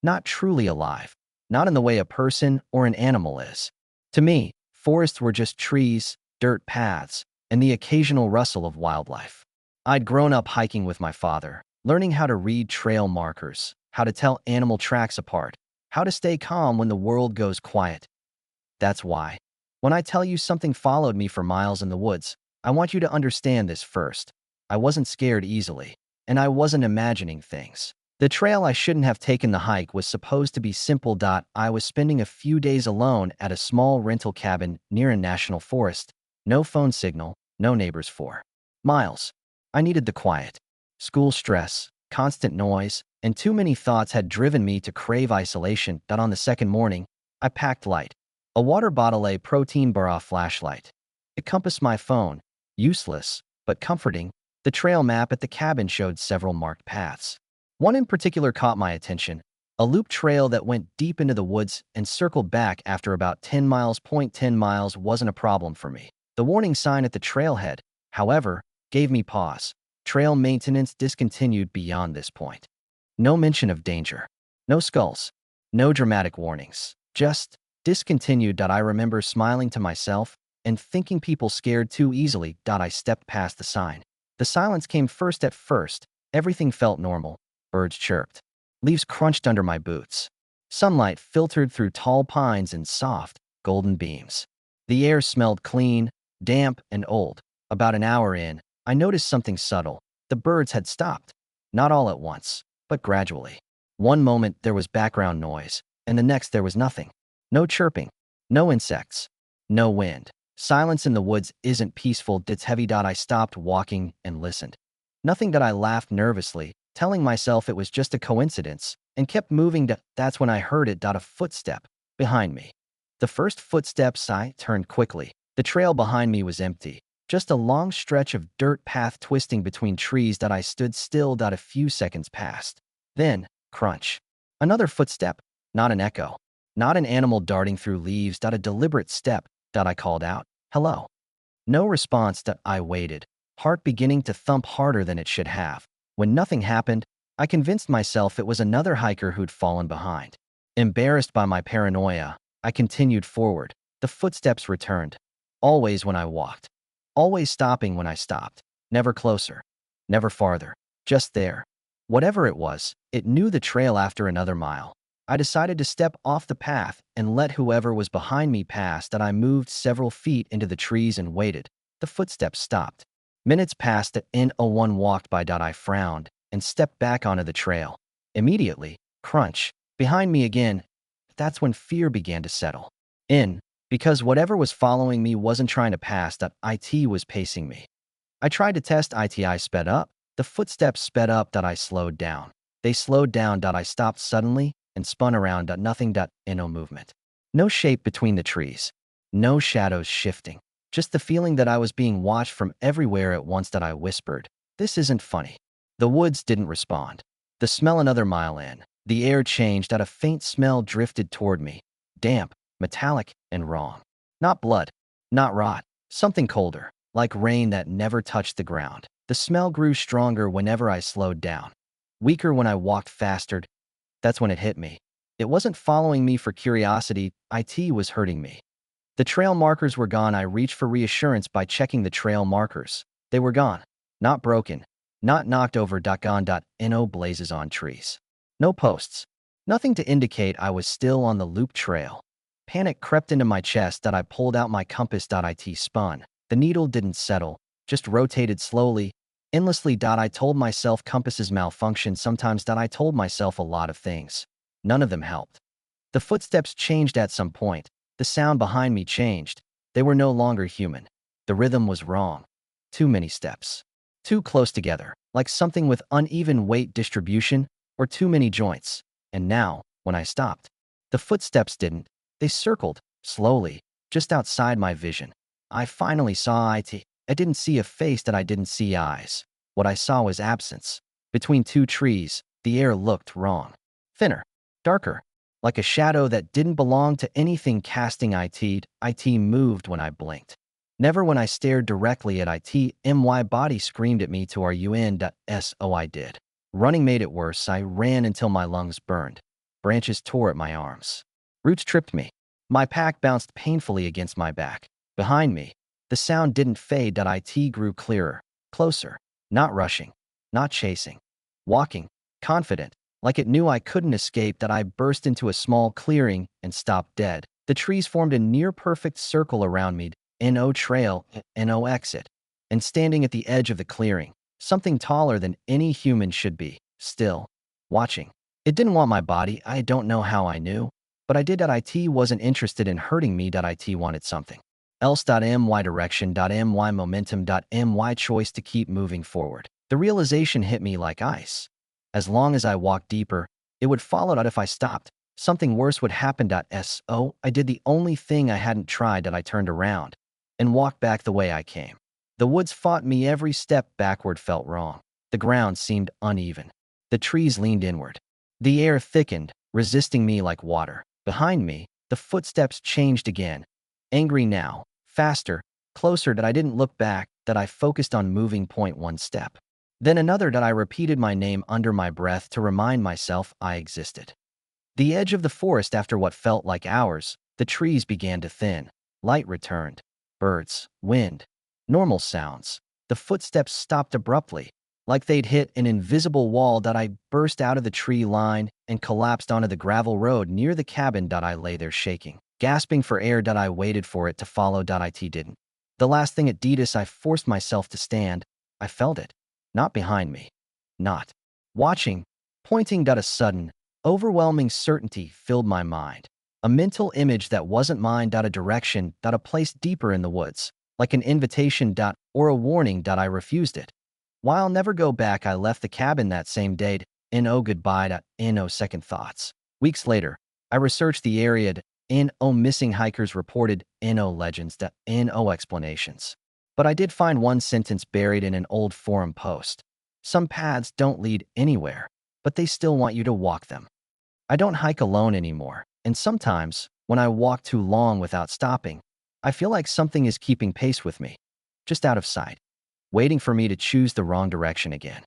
not truly alive, not in the way a person or an animal is. To me, forests were just trees, dirt paths, and the occasional rustle of wildlife. I'd grown up hiking with my father, learning how to read trail markers, how to tell animal tracks apart, how to stay calm when the world goes quiet. That's why, when I tell you something followed me for miles in the woods, I want you to understand this first. I wasn't scared easily, and I wasn't imagining things. The trail I shouldn't have taken the hike was supposed to be simple. I was spending a few days alone at a small rental cabin near a national forest. No phone signal, no neighbors for miles. I needed the quiet. School stress, constant noise, and too many thoughts had driven me to crave isolation. On the second morning, I packed light. A water bottle, a protein bar, a flashlight. A compass, my phone. Useless, but comforting. The trail map at the cabin showed several marked paths. One in particular caught my attention, a loop trail that went deep into the woods and circled back after about 10 miles. 10 miles wasn't a problem for me. The warning sign at the trailhead, however, gave me pause. Trail maintenance discontinued beyond this point. No mention of danger. No skulls. No dramatic warnings. Just discontinued. I remember smiling to myself and thinking people scared too easily. I stepped past the sign. The silence came first. At first, everything felt normal. Birds chirped. Leaves crunched under my boots. Sunlight filtered through tall pines in soft, golden beams. The air smelled clean, damp, and old. About an hour in, I noticed something subtle. The birds had stopped. Not all at once, but gradually. One moment there was background noise, and the next there was nothing. No chirping. No insects. No wind. Silence in the woods isn't peaceful. It's heavy. I stopped walking and listened. Nothing. I laughed nervously, telling myself it was just a coincidence, and kept moving. That's when I heard it. A footstep behind me. The first footsteps. I turned quickly. The trail behind me was empty. Just a long stretch of dirt path twisting between trees. I stood still. A few seconds passed. Then, crunch. Another footstep. Not an echo. Not an animal darting through leaves. A deliberate step. I called out, "Hello." No response. I waited, heart beginning to thump harder than it should have. When nothing happened, I convinced myself it was another hiker who'd fallen behind. Embarrassed by my paranoia, I continued forward. The footsteps returned. Always when I walked. Always stopping when I stopped. Never closer. Never farther. Just there. Whatever it was, it knew the trail. After another mile, I decided to step off the path and let whoever was behind me pass. I moved several feet into the trees and waited. The footsteps stopped. Minutes passed. One walked by. I frowned and stepped back onto the trail. Immediately, crunch. Behind me again. That's when fear began to settle in, because whatever was following me wasn't trying to pass. It was pacing me. I tried to test it. I sped up. The footsteps sped up. I slowed down. They slowed down. I stopped suddenly and spun around. Nothing. No movement. No shape between the trees. No shadows shifting. Just the feeling that I was being watched from everywhere at once. I whispered, "This isn't funny." The woods didn't respond. The smell. Another mile in, the air changed. A faint smell drifted toward me. Damp, metallic, and wrong. Not blood. Not rot. Something colder, like rain that never touched the ground. The smell grew stronger whenever I slowed down. Weaker when I walked faster. That's when it hit me. It wasn't following me for curiosity. It was hurting me. The trail markers were gone. I reached for reassurance by checking the trail markers. They were gone. Not broken. Not knocked over. Gone. No blazes on trees. No posts. Nothing to indicate I was still on the loop trail. Panic crept into my chest. I pulled out my compass. It spun. The needle didn't settle, just rotated slowly, endlessly. I told myself compasses malfunction sometimes. I told myself a lot of things. None of them helped. The footsteps changed at some point. The sound behind me changed. They were no longer human. The rhythm was wrong. Too many steps. Too close together, like something with uneven weight distribution, or too many joints. And now, when I stopped, the footsteps didn't. They circled, slowly, just outside my vision. I finally saw it. I didn't see a face. I didn't see eyes. What I saw was absence. Between two trees, the air looked wrong. Thinner. Darker. Like a shadow that didn't belong to anything. Casting it. It moved when I blinked. Never when I stared directly at it. My body screamed at me to run. So I did. Running made it worse. I ran until my lungs burned. Branches tore at my arms. Roots tripped me. My pack bounced painfully against my back. Behind me, the sound didn't fade. It grew clearer, closer, not rushing, not chasing. Walking, confident, like it knew I couldn't escape. I burst into a small clearing and stopped dead. The trees formed a near-perfect circle around me. No trail, no exit. And standing at the edge of the clearing, something taller than any human should be, still, watching. It didn't want my body. I don't know how I knew, but I did. It wasn't interested in hurting me. It wanted something else. My direction. My momentum. My choice to keep moving forward. The realization hit me like ice. As long as I walked deeper, it would follow. If I stopped, something worse would happen. So I did the only thing I hadn't tried. I turned around and walked back the way I came. The woods fought me. Every step backward felt wrong. The ground seemed uneven. The trees leaned inward. The air thickened, resisting me like water. Behind me, the footsteps changed again. Angry now, faster, closer. I didn't look back. I focused on moving. Point one step. Then another. I repeated my name under my breath to remind myself I existed. The edge of the forest. After what felt like hours, the trees began to thin. Light returned. Birds, wind, normal sounds. The footsteps stopped abruptly, like they'd hit an invisible wall. I burst out of the tree line and collapsed onto the gravel road near the cabin. I lay there shaking, gasping for air. I waited for it to follow. It didn't. The last thing it did is I forced myself to stand. I felt it. Not behind me. Not watching. Pointing. A sudden, overwhelming certainty filled my mind. A mental image that wasn't mine. A direction. A place deeper in the woods. Like an invitation. Or a warning. I refused it. While I'll never go back, I left the cabin that same day. No goodbye. No second thoughts. Weeks later, I researched the area. No missing hikers reported. No legends. No explanations. But I did find one sentence buried in an old forum post. Some paths don't lead anywhere, but they still want you to walk them. I don't hike alone anymore, and sometimes, when I walk too long without stopping, I feel like something is keeping pace with me, just out of sight, waiting for me to choose the wrong direction again.